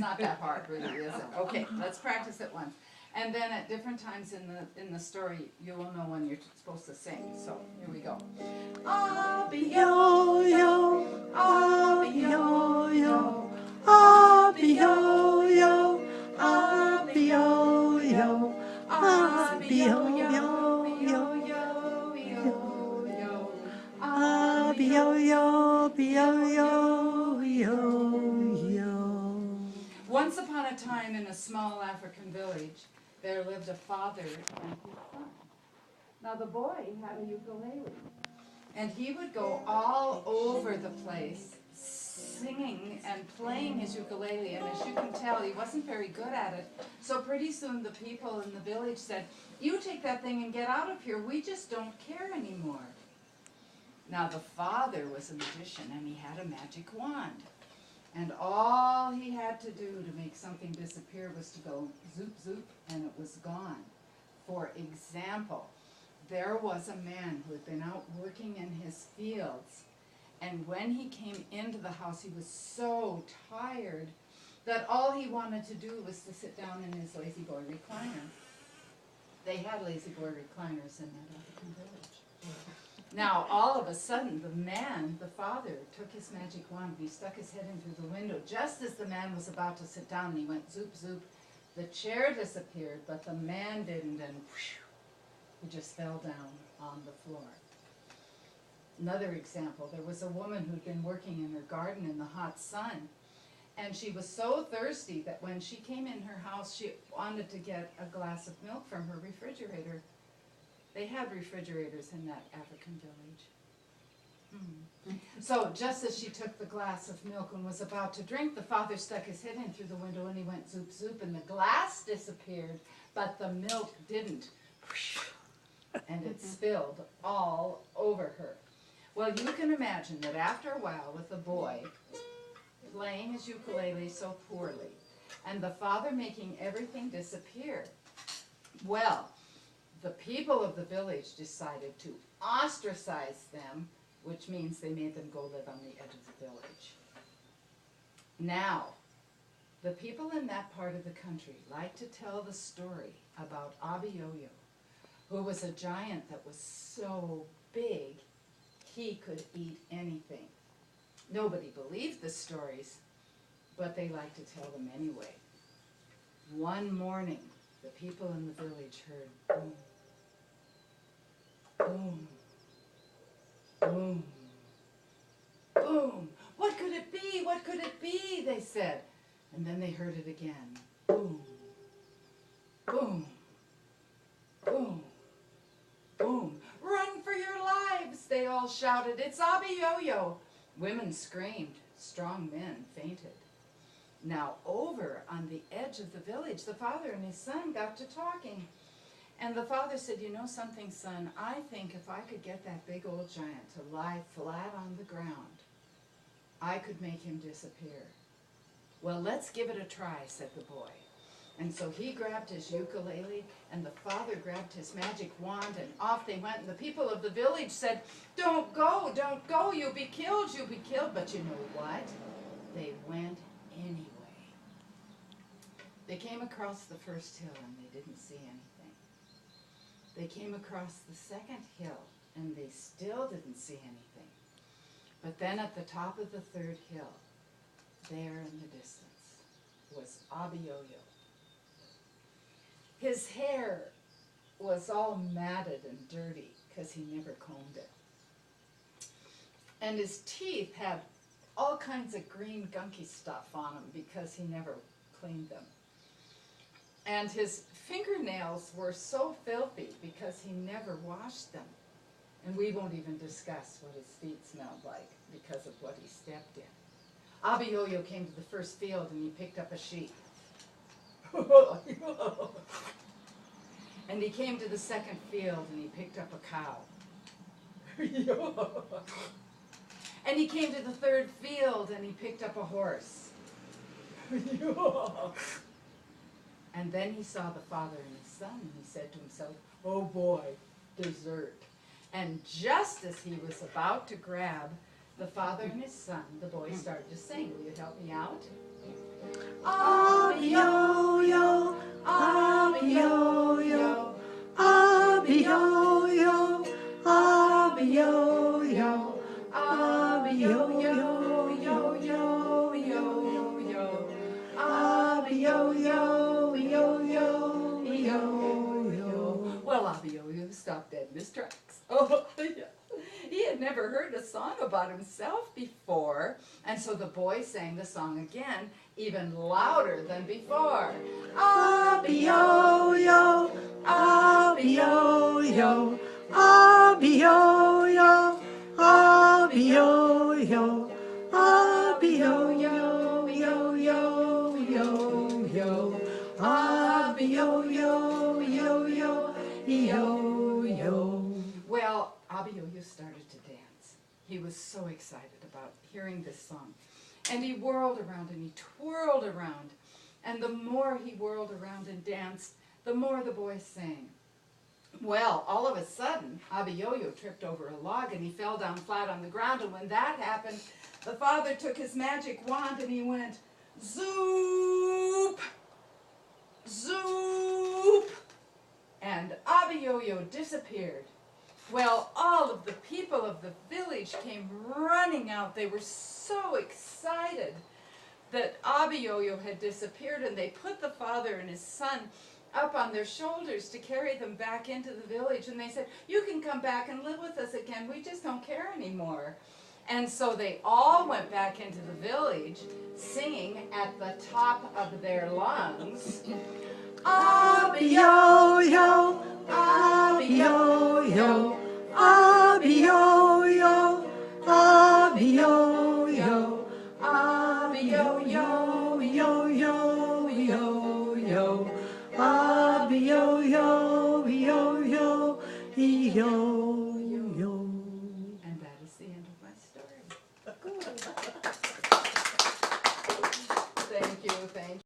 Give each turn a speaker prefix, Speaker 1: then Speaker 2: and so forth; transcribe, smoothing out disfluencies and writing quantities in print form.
Speaker 1: not that hard, really, is it? Okay, let's practice it once. And then at different times in the story, you will know when you're supposed to sing. So here we go. Abby-yo-yo, abby-yo-yo, abby-yo-yo, abby-yo-yo, abby-yo-yo, abby-yo-yo. Once upon a time in a small African village, there lived a father and his son. Now the boy had a ukulele, and he would go all over the place singing and playing his ukulele, and as you can tell, he wasn't very good at it. So pretty soon the people in the village said, "You take that thing and get out of here, we just don't care anymore." Now the father was a magician, and he had a magic wand. And all he had to do to make something disappear was to go zoop, zoop, and it was gone. For example, there was a man who had been out working in his fields, and when he came into the house, he was so tired that all he wanted to do was to sit down in his lazy boy recliner. They had lazy boy recliners in that African village. Now, all of a sudden, the father, took his magic wand, and he stuck his head in through the window. Just as the man was about to sit down, and he went zoop, zoop, the chair disappeared, but the man didn't, and whew, he just fell down on the floor. Another example, there was a woman who'd been working in her garden in the hot sun, and she was so thirsty that when she came in her house, she wanted to get a glass of milk from her refrigerator. They had refrigerators in that African village. So just as she took the glass of milk and was about to drink, the father stuck his head in through the window and he went zoop, zoop, and the glass disappeared, but the milk didn't. And it spilled all over her. Well, you can imagine that after a while, with the boy playing his ukulele so poorly, and the father making everything disappear, well, the people of the village decided to ostracize them, which means they made them go live on the edge of the village. Now, the people in that part of the country like to tell the story about Abby-yo-yo, who was a giant that was so big he could eat anything. Nobody believed the stories, but they like to tell them anyway. One morning, the people in the village heard boom, boom, boom, boom. What could it be? What could it be? They said. And then they heard it again. Boom, boom, boom, boom. Run for your lives, they all shouted. It's Abby-yo-yo. Women screamed. Strong men fainted. Now over on the edge of the village, the father and his son got to talking. And the father said, "You know something, son? I think if I could get that big old giant to lie flat on the ground, I could make him disappear." "Well, let's give it a try," said the boy. And so he grabbed his ukulele, and the father grabbed his magic wand, and off they went. And the people of the village said, don't go, you'll be killed, you'll be killed." But you know what? They went anyway. They came across the first hill, and they didn't see anything. They came across the second hill, and they still didn't see anything. But then at the top of the third hill, there in the distance, was Abby-yo-yo. His hair was all matted and dirty because he never combed it. And his teeth had all kinds of green gunky stuff on them because he never cleaned them. And his fingernails were so filthy because he never washed them. And we won't even discuss what his feet smelled like because of what he stepped in. Abby-yo-yo came to the first field and he picked up a sheep. And he came to the second field and he picked up a cow. And he came to the third field and he picked up a horse. And then he saw the father and his son and he said to himself, "Oh boy, dessert." And just as he was about to grab the father and his son, the boy started to sing. Will you help me out? stopped dead in his tracks. Oh, yeah. He had never heard a song about himself before, and so the boy sang the song again, even louder than before. Abby-yo-yo, abby-yo-yo, abby-yo-yo, abby-yo-yo, abby-yo-yo-yo-yo-yo, abby-yo-yo-yo-yo-yo. Well, Abby-yo-yo started to dance. He was so excited about hearing this song. And he whirled around and he twirled around. And the more he whirled around and danced, the more the boy sang. Well, all of a sudden, Abby-yo-yo tripped over a log and he fell down flat on the ground. And when that happened, the father took his magic wand and he went, zoop, zoop, and Abby-yo-yo disappeared. Well, all of the people of the village came running out. They were so excited that Abby-yo-yo had disappeared, and they put the father and his son up on their shoulders to carry them back into the village. And they said, you can come back and live with us again. We just don't care anymore. And so they all went back into the village singing at the top of their lungs, Abby-yo-yo, Abby-yo-yo, Abby-yo-yo, Abby-yo-yo, Abby-yo-yo-yo-yo-yo, Abby-yo-yo-yo-yo-yo. And that is the end of my story. Thank you, thank you.